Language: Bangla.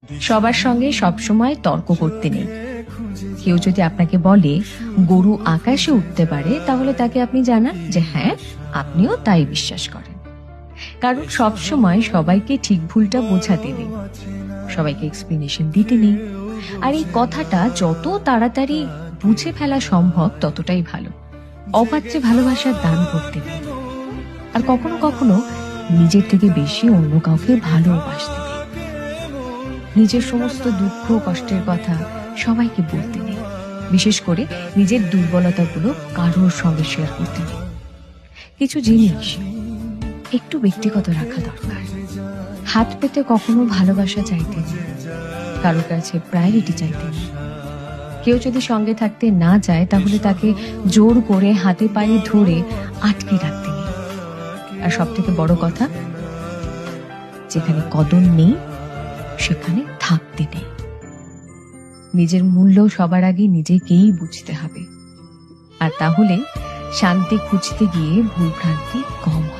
সবার সঙ্গে সবসময় তর্ক করতে নেই। কেউ যদি আপনাকে বলে গরু আকাশে উঠতে পারে, তাহলে তাকে আপনি জানান যে হ্যাঁ, আপনিও তাই বিশ্বাস করেন। কারণ সবসময় সবাইকে ঠিক ভুলটা বোঝাতে নেই, সবাইকে এক্সপ্লেনেশন দিতে নেই। আর এই কথাটা যত তাড়াতাড়ি বুঝে ফেলা সম্ভব ততটাই ভালো। অপাত্রে ভালোবাসার দান করতে নেই। আর কখনো কখনো নিজের থেকে বেশি অন্য কাউকে ভালোবাসতে নেই। নিজের সমস্ত দুঃখ কষ্টের কথা সবাইকে বলতে নেই। বিশেষ করে নিজের দুর্বলতাগুলো কারোর সঙ্গে শেয়ার করতে নেই। কিছু জিনিস একটু ব্যক্তিগত রাখা দরকার। হাত পেতে কখনো ভালোবাসা চাইতে নেই, কারোর কাছে প্রায়োরিটি চাইতে নেই। কেউ যদি সঙ্গে থাকতে না চায়, তাহলে তাকে জোর করে হাতে পায়ে ধরে আটকে রাখতে নেই। আর সব থেকে বড় কথা, যেখানে কদর নেই সেখানে থাকতে নেই। নিজের মূল্য সবার আগে নিজেকেই বুঝতে হবে। আর তাহলে শান্তি খুঁজতে গিয়ে ভুলভ্রান্তি কম হবে।